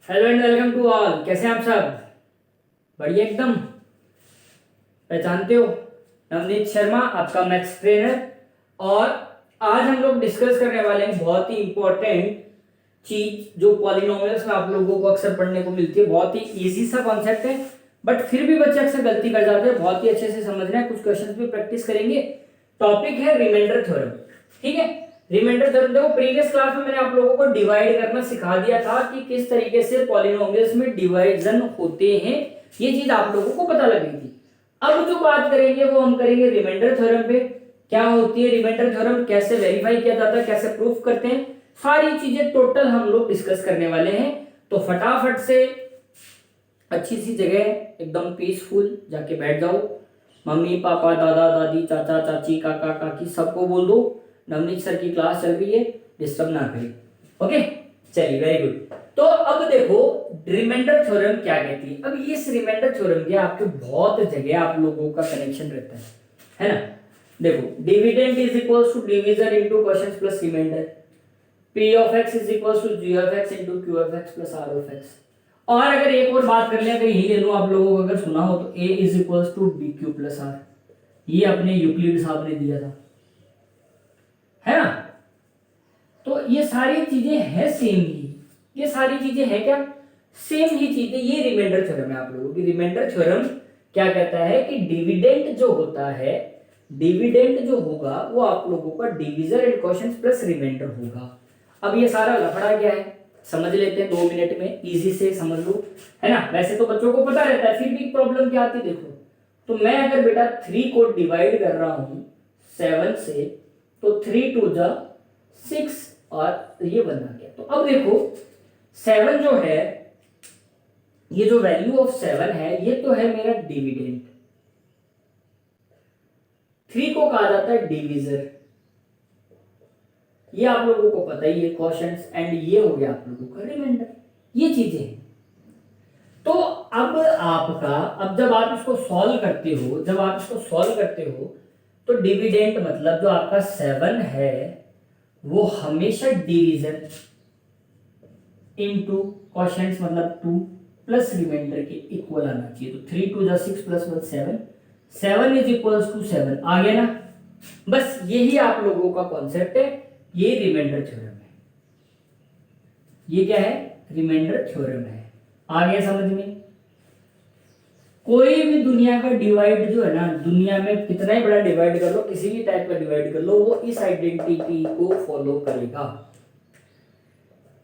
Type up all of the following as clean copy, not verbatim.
Hello and welcome to all. कैसे हैं आप सब? बढ़िया एकदम। पहचानते हो, नवनीत शर्मा आपका मैथ्स ट्रेनर। और आज हम लोग डिस्कस करने वाले हैं बहुत ही इंपॉर्टेंट चीज जो पॉलिनोमियल्स में आप लोगों को अक्सर पढ़ने को मिलती है। बहुत ही इजी सा कॉन्सेप्ट है, बट फिर भी बच्चे अक्सर गलती कर जाते हैं। बहुत ही अच्छे से समझना है, कुछ क्वेश्चंस भी प्रैक्टिस करेंगे। टॉपिक है रिमाइंडर थ्योरम। ठीक है, रिमाइंडर थ्योरम। देखो, प्रीवियस क्लास में मैंने आप लोगों को डिवाइड करना सिखा दिया था कि किस तरीके से पॉलिनोमियल्स में डिवाइजन होते हैं। ये चीज आप लोगों को पता लगी थी। अब जो बात करेंगे वो हम करेंगे रिमाइंडर थ्योरम पे। क्या होती है रिमाइंडर थ्योरम, कैसे वेरीफाई किया जाता है, कैसे प्रूफ करते हैं, सारी चीजें टोटल हम लोग डिस्कस करने वाले हैं। तो फटाफट से अच्छी सी जगह एकदम पीसफुल जाके बैठ जाओ। मम्मी पापा दादा दादी चाचा चाची काका काकी सबको बोल दो नवनीत सर की क्लास चल रही है, डिस्टर्ब ना करें। ओके, चलिए, वेरी गुड। तो अब देखो रिमाइंडर थ्योरम क्या कहती है। अब इस रिमाइंडर थ्योरम के आपके बहुत जगह आप लोगों का कनेक्शन रहता है ना। देखो, dividend is equals to division into quotient plus remainder. P of x is equals to g of x into q of x plus r of x. और अगर एक और बात कर लें, अगर यही ले लो आप लोगों को, अगर सुना हो तो a is equals to b q plus r. ये अपने यूक्लिड साहब ने दिया था, है ना। तो ये सारी चीजें हैं सेम ही। ये सारी चीजें हैं क्या, सेम ही चीजें। ये रिमाइंडर थ्योरम है आप लोगों की। रिमाइंडर थ्योरम क्या कहता है कि डिविडेंड जो होता है, डिविडेंड जो होगा वो आप लोगों का divisor and quotient plus remainder होगा। अब ये सारा लफड़ा क्या है समझ लेते हैं 2 मिनट में, इजी से समझ लो, है ना। वैसे तो बच्चों को पता रहता है, फिर भी प्रॉब्लम क्या आती है देखो। तो मैं अगर बेटा 3 को डिवाइड कर रहा हूं 7 से, तो 3 टू जा 6 और ये बना गया। तो अब देखो 7 जो है, ये जो वैल्यू ऑफ 7 है, ये तो है मेरा डिविडेंड। 3 को कहा जाता है डिवीजर, ये आप लोगों को पता ही है, क्वोशिएंट्स। एंड ये हो गया आप लोगों का रिमाइंडर। ये चीजें हैं। तो अब आपका, अब जब आप इसको सॉल्व करते हो, जब आप इसको सॉल्व करते हो, तो डिविडेंड मतलब जो आपका 7 है वो हमेशा डिवीजर इनटू क्वोशिएंट्स मतलब 2 प्लस रिमाइंडर के इक्वल आना चाहिए। तो 3 टू जा 6 प्लस 1 7, 7 इज इक्वल्स टू 7 आ गया ना। बस यही आप लोगों का कॉन्सेप्ट है। ये रिमाइंडर थ्योरम है। ये क्या है, रिमाइंडर थ्योरम है। आ गया समझ में। कोई भी दुनिया का डिवाइड जो है ना, दुनिया में कितना ही बड़ा डिवाइड कर लो, किसी भी टाइप का डिवाइड कर लो, वो इस आइडेंटिटी को फॉलो करेगा।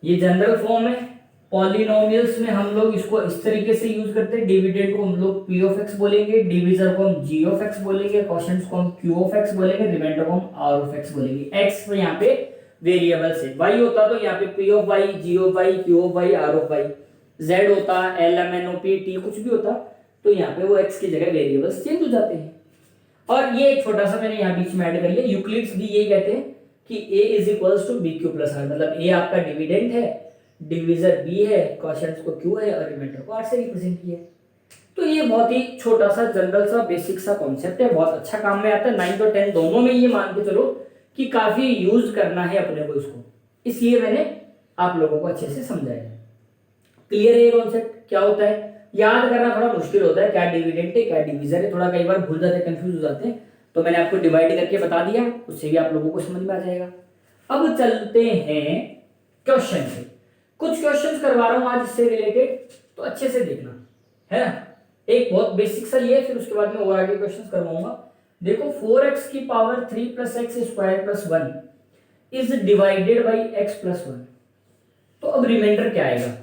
ये जनरल फॉर्म है। पॉलिनोमियल्स में हम लोग इसको इस तरीके से यूज करते हैं। डिविडेंड को हम लोग पी ऑफ एक्स बोलेंगे, डिवीजर को हम जी ऑफ एक्स बोलेंगे, क्वोशिएंट्स को हम क्यू ऑफ एक्स बोलेंगे, रिमाइंडर को हम आर ऑफ एक्स बोलेंगे। एक्स तो यहाँ पे वेरिएबल्स है, वाई होता तो यहाँ पे P of Y, G of Y, Q of Y, R of Y. Z होता, L M N O P T कुछ भी होता, तो यहाँ पे वो एक्स की जगह वेरिएबल्स चेंज हो जाते हैं। और ये एक छोटा सा मैंने यहाँ बीच में ऐड कर लिया, यूक्लिड्स भी यही कहते हैं कि a is equals to b q plus r. मतलब a आपका डिविडेंड है, डिवीजर b है, क्वोशिएंट्स को q है और रिमाइंडर को r से रिप्रेजेंट किया है। तो ये बहुत ही छोटा सा जनरल सा बेसिक सा कॉन्सेप्ट है, बहुत अच्छा काम में आता है। 9 और 10 दोनों में ये मान के चलो कि काफी यूज करना है अपने को इसको, इसलिए मैंने आप लोगों को अच्छे से समझाया। क्लियर है ये कॉन्सेप्ट क्या होता है? याद करना थोड़ा मुश्किल होता है, क्या डिविडेंड है क्या डिवीजर है, थोड़ा कई बार भूल जाते हैं, कंफ्यूज हो जाते हैं। तो मैंने आपको डिवाइड करके बता दिया, उससे भी आप लोगों को समझ में आ जाएगा। अब चलते हैं क्वेश्चन पे। कुछ क्वेश्चंस करवा रहा हूं आज इससे रिलेटेड, तो अच्छे से देखना, है ना। एक बहुत बेसिक सा ये, फिर उसके बाद में और आगे क्वेश्चंस करवाऊंगा। देखो 4x की power 3 plus x square plus 1 is divided by x plus 1। तो अब रिमाइंडर क्या आएगा?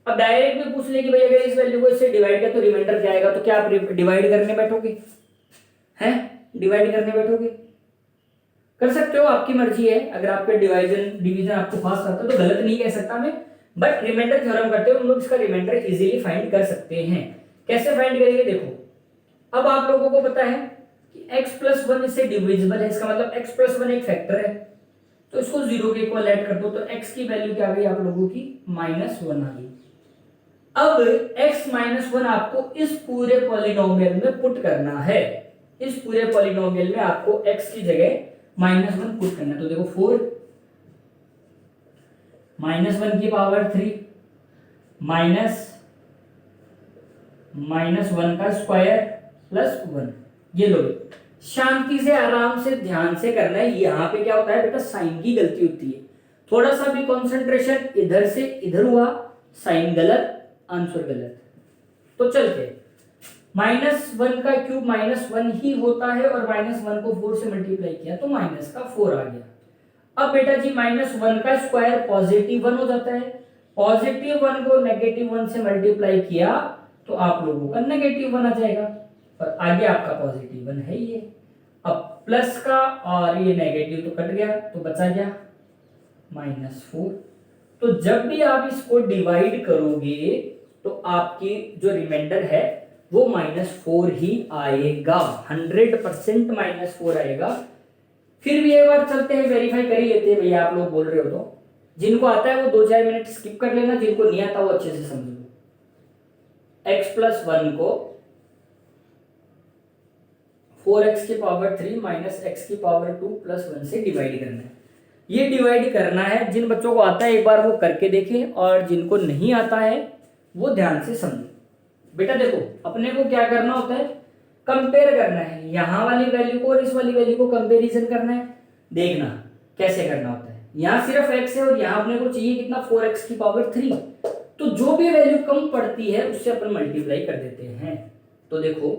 अब डायरेक्ट भी पूछ ले कि भाई अगर इस वैल्यू को इससे डिवाइड किया तो रिमाइंडर क्या आएगा, तो क्या आप डिवाइड करने बैठोगे? हैं, डिवाइड करने बैठोगे? कर सकते हो, आपकी मर्जी है। अगर आपके डिवीजन आपको फास्ट आता है तो गलत नहीं कह सकता मैं, बट रिमाइंडर थ्योरम करते हुए हम लोग इसका रिमाइंडर इजीली फाइंड कर सकते हैं। कैसे फाइंड करेंगे देखो, अब आप लोगों को पता है कि x प्लस 1 इससे डिविजिबल है, इसका मतलब x प्लस 1 एक फैक्टर है, तो इसको 0 के इक्वल ऐड कर दो, तो x की वैल्यू क्या आ गई आप लोगों की -1 आ गई। अब x माइनस 1 आपको इस पूरे पॉलिनोमियल में पुट करना है। इस पूरे पॉलिनोमियल में आपको x की जगह -1 पुट करना है। तो देखो 4 -1 की पावर 3 माइनस वन का स्क्वायर प्लस वन। ये लो, शांति से आराम से ध्यान से करना है। यहाँ पे क्या होता है बेटा, साइन की गलती होती है, थोड़ा सा भी कंसंट्रेशन इधर से इधर हुआ, साइन गलत, आंसर गलत। तो चलते, माइनस वन का क्यूब माइनस वन ही होता है, और माइनस वन को 4 से मल्टीप्लाई किया तो माइनस का 4 आ गया। अब बेटा जी माइनस वन का स्क्वायर पॉजिटिव वन हो जाता है, पॉजिटिव वन को नेगेटिव वन से मल्टीप्लाई किया तो आप लोगों का नेगेटिव वन आ जाएगा, और आगे आपका पॉजिटिव वन है ये। अब प्लस का और ये नेगेटिव तो कट गया, तो बचा गया -4। तो जब भी आप इसको डिवाइड करोगे तो आपकी जो रिमाइंडर है वो -4 ही आएगा, 100% -4 आएगा। फिर भी एक बार चलते हैं, वेरीफाई कर ही लेते हैं भैया, आप लोग बोल रहे हो तो। जिनको आता है वो 2-4 मिनट स्किप कर लेना, जिनको नहीं आता वो अच्छे से समझ लो। x प्लस 1 को 4x की पावर 3 माइनस x की पावर 2 प्लस 1 से डिवाइड करना है। ये डिवाइड करना है, जिन बच्चों को आता है एक बार वो करके देखें, और जिनको नहीं आता है वो ध्यान से समझो। बेटा देखो, अपने को क्या करना होता है, कंपेयर करना है, यहाँ वाली वैल्यू को और इस वाली वैल्यू को कंपेरिजन करना है। देखना कैसे करना होता है, यहाँ सिर्फ x है और यहाँ अपने को चाहिए कितना, 4x की पावर 3। तो जो भी वैल्यू कम पड़ती है उससे अपन मल्टीप्लाई कर देते हैं। तो देखो,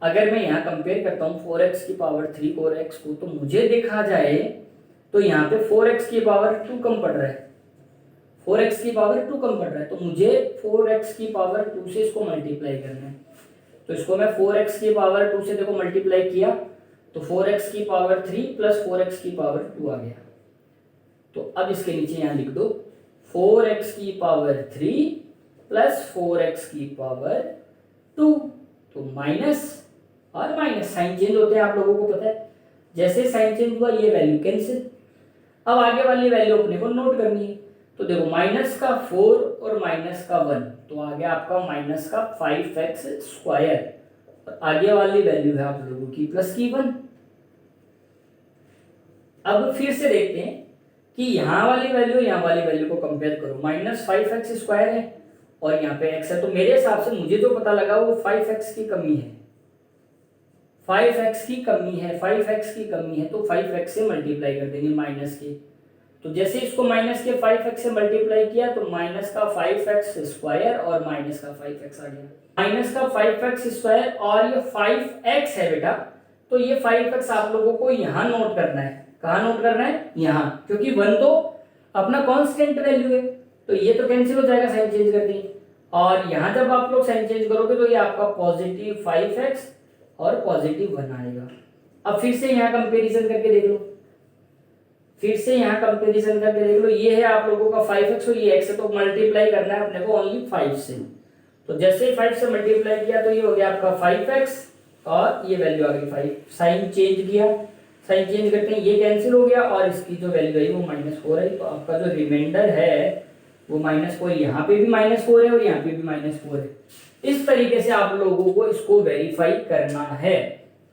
अगर मैं यहाँ कंपेयर करता हूँ 4x की पावर 3 और x को, तो मुझे देखा जाए तो यहाँ पे 4x की पावर 2 कम पड़ रहा है, 4x की पावर 2 कम पड़ रहा है, तो मुझे 4x की पावर 2 से इसको मल्टीप्लाई करना है। तो इसको मैं 4x की पावर 2 से देखो मल्टीप्लाई किया तो 4x की पावर 3 प्लस 4x की पावर 2 आ गया। तो अब इसके नीचे यहाँ लिख दो 4x की पावर 3 प्लस 4x की पावर 2, तो माइनस और माइनस साइन चेंज होते हैं, आप लोगों को पता है। जैसे साइन चेंज हुआ ये वैल्यू कैंसिल। अब आगे वाली वैल्यू अपने को नोट करनी है। तो देखो माइनस का 4 और माइनस का 1, तो आ गया आपका माइनस का 5x स्क्वायर, और आगे वाली वैल्यू है आप लोगों की प्लस की 1। अब फिर से देखते हैं कि यहाँ वाली वैल्यू यहाँ वाली वैल्यू को कंपेयर करो, माइनस 5x स्क्वायर है और यहाँ पे x है, तो मेरे हिसाब से मुझे जो पता लगा वो 5x की कमी है, 5x की कमी है, 5x की कमी है, तो 5x से मल्टीप्लाई कर देंगे माइनस के। तो जैसे इसको माइनस के 5x से मल्टीप्लाई किया तो माइनस का 5x स्क्वायर और माइनस का 5x आ गया, माइनस का 5x स्क्वायर और ये 5x है बेटा। तो ये 5x आप लोगों को यहाँ नोट करना है। कहाँ नोट करना है? यहाँ, क्योंकि 1 तो अपना कांस्टेंट वैल्यू है, तो ये तो कैंसिल हो जाएगा साइन चेंज करके। और यहाँ जब आप लोग साइन चेंज करोगे तो ये आपका पॉजिटिव 5x और पॉजिटिव 1 आएगा। अब फिर से यहाँ कंपेरिजन करके देख लो, फिर से यहाँ कंपेरिजन करके देख लो, ये है आप लोगों का 5x और ये x है, तो मल्टीप्लाई करना है अपने को ओनली 5 से। तो जैसे 5 से मल्टीप्लाई किया तो ये हो गया आपका 5x और ये वैल्यू आ गई 5। साइन चेंज किया, साइन चेंज करते हैं ये कैंसिल हो गया और इसकी जो वैल्यू आई वो -4 है। तो आपका जो रिमाइंडर है वो -4, यहाँ पे भी -4 है और यहाँ पे भी -4 है। इस तरीके से आप लोगों को इसको वेरीफाई करना है।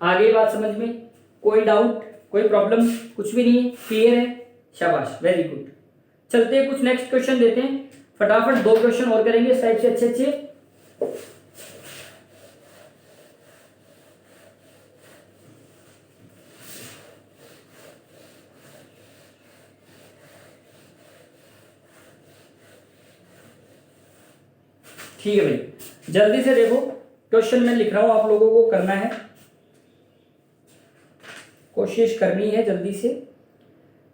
आगे बात समझ में? कोई डाउट, कोई प्रॉब्लम? कुछ भी नहीं है, क्लियर है? शाबाश, वेरी गुड। चलते हैं कुछ नेक्स्ट क्वेश्चन देते हैं, फटाफट 2 क्वेश्चन और करेंगे इस टाइप से अच्छे अच्छे। ठीक है भाई, जल्दी से देखो क्वेश्चन मैं लिख रहा हूं, आप लोगों को करना है, कोशिश करनी है जल्दी से।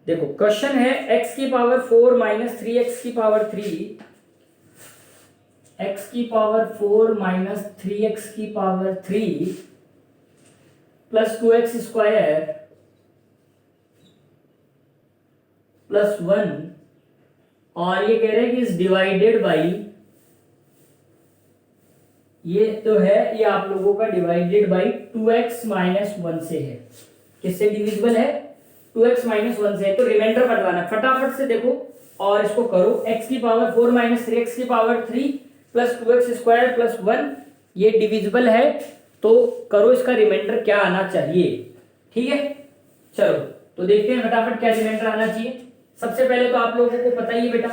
देखो क्वेश्चन है x की पावर 4 माइनस 3x की पावर 3, x की पावर 4 माइनस 3x की power 3 plus 2x square plus 1, और ये कह रहे हैं कि इज डिवाइडेड बाई, ये तो है, ये आप लोगों का डिवाइडेड बाई 2x माइनस 1 से है। किससे डिविजिबल है? 2x माइनस 1 से है। तो रिमाइंडर कटवाना फटाफट से देखो और इसको करो। x की पावर 4 माइनस 3x की power 3 plus 2x square plus 1, ये डिविजिबल है, तो करो इसका रिमाइंडर क्या आना चाहिए। ठीक है, चलो तो देखते हैं फटाफट क्या रिमाइंडर आना चाहिए। सबसे पहले तो आप लोगों को पता ही है बेटा,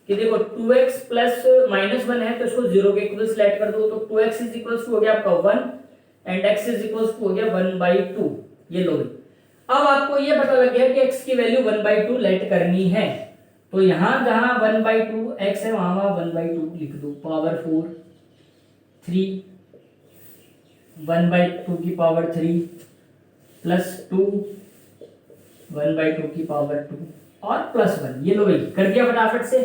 कि देखो 2x प्लस माइनस 1 है तो इसको 0 के इक्वल सेलेक्ट कर दो, तो 2x इज इक्वल टू हो गया आपका 1 and x is equal to हो गया 1/2। ये लो। अब आपको ये पता लग गया कि x की वैल्यू 1/2 लेट करनी है, तो यहां जहां 1/2 x है वहां 1/2 लिख दो, पावर 4 3 1/2 की पावर 3 प्लस 2 1/2 की पावर 2 और प्लस 1। ये लो भाई कर दिया फटाफट से।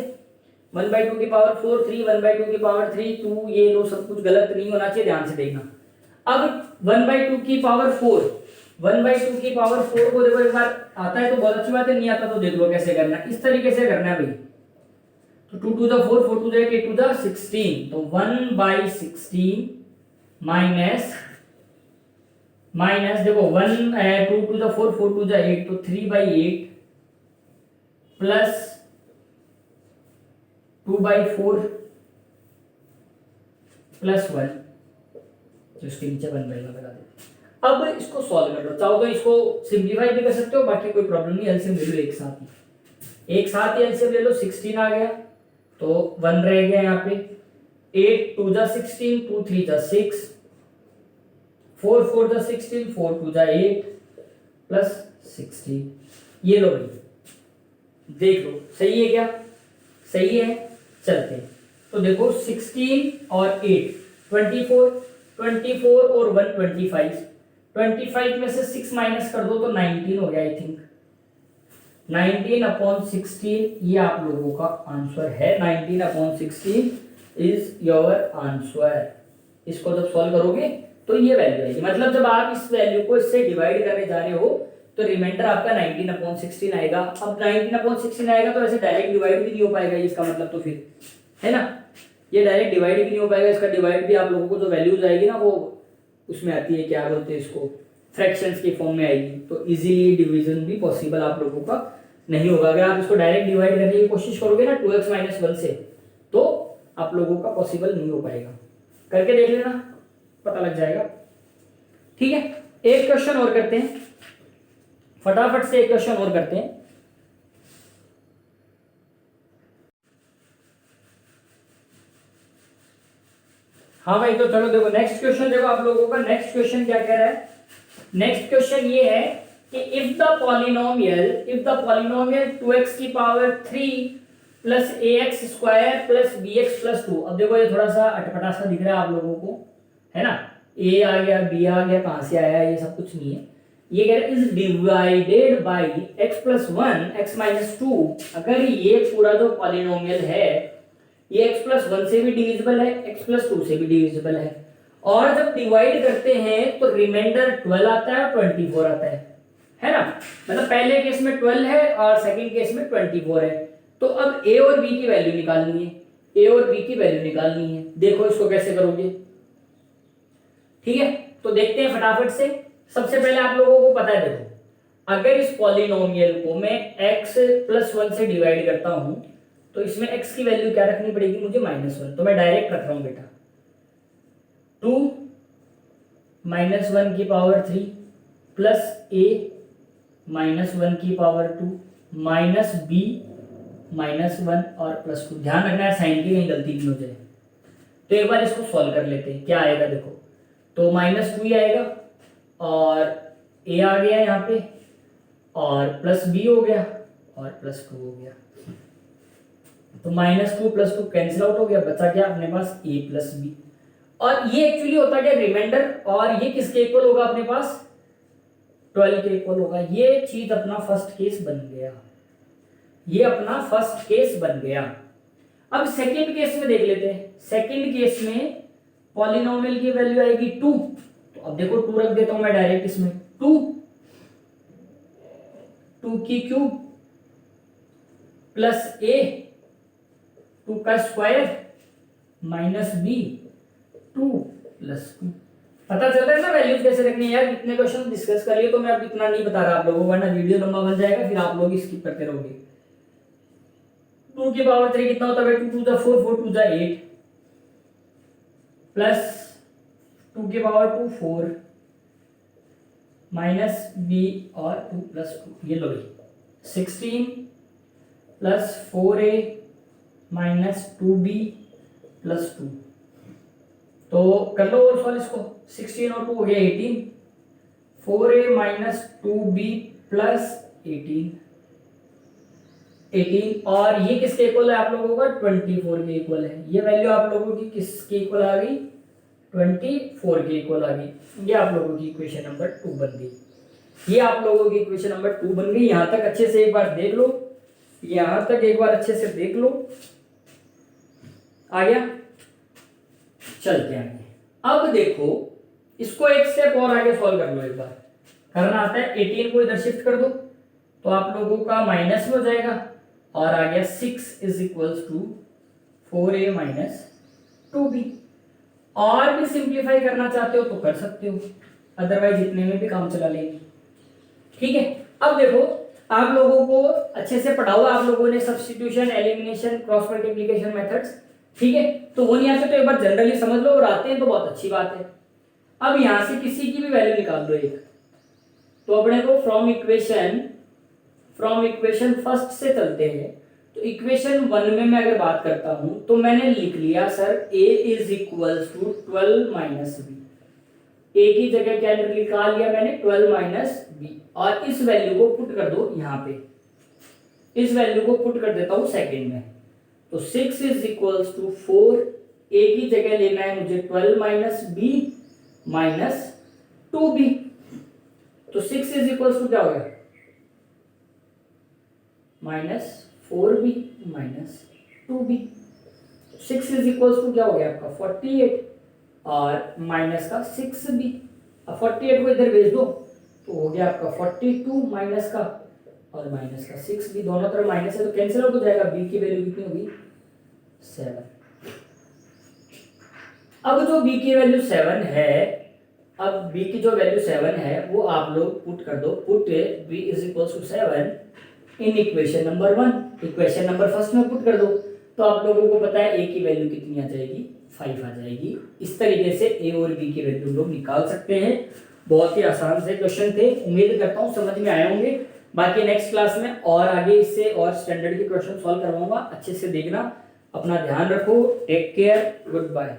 1/2 की पावर 4 3 1/2 की पावर 3 2, ये लो सब कुछ गलत नहीं होना चाहिए, ध्यान से देखना। अब 1/2 की पावर 4, 1/2 की पावर 4 को देखो एक बार आता है तो बहुत अच्छी बात है, नहीं आता तो देख लो कैसे करना है। इस तरीके से करना है भाई, तो 2 to the 4 4 to the 8 8 to the 16, तो 1/16 माइनस देखो 2 to the 4 4 to the 8, तो 3/8 प्लस 2/4 प्लस 1, तो इसके नीचे 1/1 लगा दो। अब इसको सॉल्व कर लो, चाहो तो इसको सिंप्लीफाई भी कर सकते हो, बाकी कोई प्रॉब्लम नहीं, एलसीएम ले लो एक साथ ही एलसीएम ले लो। 16 आ गया तो 1 रह गया यहाँ पे, 8 2 जा 16 2 3 जा 6 4 4 जा 16 4 2 जा 8 प्लस 16। ये लो भाई देख लो सही है क्या, सही है। चलते हैं तो देखो 16 और 8 24 और 1 25 में से 6 माइनस कर दो तो 19 हो गया आई थिंक। 19/16 ये आप लोगों का आंसर है। 19/16 इज योर आंसर। इसको जब सॉल्व करोगे तो ये वैल्यू आएगी, मतलब जब आप इस वैल्यू को इससे डिवाइड करने जा रहे हो तो रिमाइंडर आपका 19/16 आएगा। अब 19/16 आएगा तो ऐसे डायरेक्ट डिवाइड भी नहीं हो पाएगा, इसका मतलब तो फिर है ना, ये डायरेक्ट डिवाइड भी नहीं हो पाएगा, इसका डिवाइड भी आप लोगों को जो वैल्यूज आएगी ना वो उसमें आती है, क्या बोलते हैं इसको, फ्रैक्शंस की फॉर्म में आएगी, तो इजीली डिवीजन भी पॉसिबल आप लोगों का नहीं होगा। अगर आप इसको डायरेक्ट डिवाइड करने की कोशिश करोगे ना 2x - 1 से, तो आप लोगों का पॉसिबल नहीं हो पाएगा। करके देख लेना, पता लग जाएगा। ठीक है, एक क्वेश्चन और करते हैं, फटाफट से एक क्वेश्चन और करते हैं। हाँ भाई, तो चलो देखो नेक्स्ट क्वेश्चन, देखो आप लोगों का नेक्स्ट क्वेश्चन क्या कह रहा है। नेक्स्ट क्वेश्चन ये है कि इफ द पॉलिनोमियल 2x की power 3 plus ax square plus bx plus 2। अब देखो ये थोड़ा सा अटपटा सा दिख रहा है आप लोगों को, है ना, a आ गया b आ गया, कहां से आया, ये सब कुछ नहीं है। ये कह रहा है is divided by x + 1 x - 2। अगर ये पूरा जो पॉलिनोमियल है ये x + 1 से भी डिविजिबल है, x + 2 से भी डिविजिबल है, और जब डिवाइड करते हैं तो रिमाइंडर 12 आता है और 24 आता है ना, मतलब पहले केस में 12 है और सेकंड केस में 24 है। तो अब a और b की वैल्यू निकालनी है, a और b की वैल्यू निकालनी है। देखो इसको कैसे करोगे, ठीक है, तो देखते हैं फटाफट से। सबसे पहले आप लोगों को पता है, देखो अगर इस पॉलिनोमियल को मैं x + 1 से डिवाइड करता हूं तो इसमें x की वैल्यू क्या रखनी पड़ेगी मुझे, -1, तो मैं डायरेक्ट रख रहा हूं बेटा, 2 - 1 की पावर 3 प्लस a -1 की पावर 2 माइनस b -1 और प्लस 2। ध्यान रखना है साइन की कहीं गलती नहीं हो जाए। तो एक बार इसको सॉल्व कर लेते हैं, क्या आएगा देखो, तो -2 ही आएगा और a आ गया यहाँ पे और प्लस b हो गया और प्लस 2 हो गया, तो -2 + 2 कैंसिल आउट हो गया, बचा क्या अपने पास a + b। और ये एक्चुअली होता क्या रिमाइंडर, और ये किसके इक्वल होगा अपने पास, 12 के इक्वल होगा। ये चीज अपना फर्स्ट केस बन गया, ये अपना फर्स्ट केस बन गया। अब सेकंड केस में देख लेते हैं। सेकंड केस में पॉलिनोमियल की वैल्यू आएगी 2, तो अब देखो 2 रख देता हूं मैं डायरेक्ट इसमें, 2 की क्यूब प्लस a 2 का स्क्वायर माइनस b 2 + 2। पता चल रहा है ना वैल्यूज कैसे रखनी है यार। इतने क्वेश्चन डिस्कस कर लिए तो मैं अब इतना नहीं बता रहा आप लोगों को, वरना वीडियो लंबा बन जाएगा, फिर आप लोग स्किप करते रहोगे। 2 की पावर 3 कितना होता है, 2 2 4 4 2 8 प्लस 2 की पावर 2 4 माइनस b और 2 + 2। ये लो भाई 16 plus 4a minus 2b plus 2। तो कर लो और सॉल्व इसको, 16 और 2 हो गया 18, 4a माइनस 2b प्लस 18 और ये किसके इक्वल है आप लोगों का 24 के इक्वल है। ये वैल्यू आप लोगों की किसके इक्वल आ गई 24 के इक्वल आ गई। ये आप लोगों की इक्वेशन नंबर 2 बन गई। ये आप लोगों की इक्वेशन नंबर 2 बन गई। यहां तक अच्छे से एक बार देख लो, यहां तक एक बार अच्छे से देख लो, आ गया। चलते हैं आगे। अब देखो इसको एक स्टेप और आगे सॉल्व कर लो। एक बार करना आता है, 18 को इधर शिफ्ट कर दो तो आप लोगों का माइनस में हो जाएगा और आ गया 6 is equals to 4a minus 2b। और भी सिंप्लीफाई करना चाहते हो तो कर सकते हो, अदरवाइज इतने में भी काम चला लेंगे। ठीक है, अब देखो आप लोगों को अच्छे से पढ़ा हुआ, आप लोगों ने substitution, elimination, cross multiplication methods. ठीक है, तो वो नहीं आते तो एक बार जनरली समझ लो, और आते हैं तो बहुत अच्छी बात है। अब यहां से किसी की भी वैल्यू निकाल दो एक, तो अपने को फ्रॉम इक्वेशन फर्स्ट से चलते हैं। तो इक्वेशन 1 में मैं अगर बात करता हूं तो मैंने लिख लिया sir a is equals to 12 minus b। a की जगह क्या निकाल लिया मैंने 12 माइनस b, और इस वैल्यू को पुट कर दो यहां पे, इस वैल्यू को पुट कर देता हूं सेकंड में। तो 6 इज इक्वल्स टू 4, a की जगह लेना है मुझे 12 माइनस b माइनस 2b। तो 6 इज इक्वल्स टू क्या हो गया minus 4b minus 2b। 6 is equals to क्या हो गया आपका 48 और माइनस का 6b। अब 48 को इधर भेज दो तो हो गया आपका 42 माइनस का और माइनस का 6b, दोनों तरफ माइनस है तो कैंसिल आउट हो जाएगा। b की वैल्यू कितनी होगी 7। अब जो b की वैल्यू 7 है, अब b की जो वैल्यू 7 है वो आप लोग पुट कर दो, put b is equals to 7 in equation number 1। Equation number first में पुट कर दो तो आप लोगों को पता है a की वैल्यू कितनी आ जाएगी 5 आ जाएगी। इस तरीके से a और b की वैल्यू लोग निकाल सकते हैं। बहुत ही आसान से क्वेश्चन थे, उम्मीद करता हूँ समझ में आए होंगे। बाकी नेक्स्ट क्लास में और आगे इससे और स्टैंडर्ड के क्वेश्चन सॉल्व करवाऊंगा, अच्छे से देखना। अपना ध्यान रखो, टेक केयर, गुड बाय।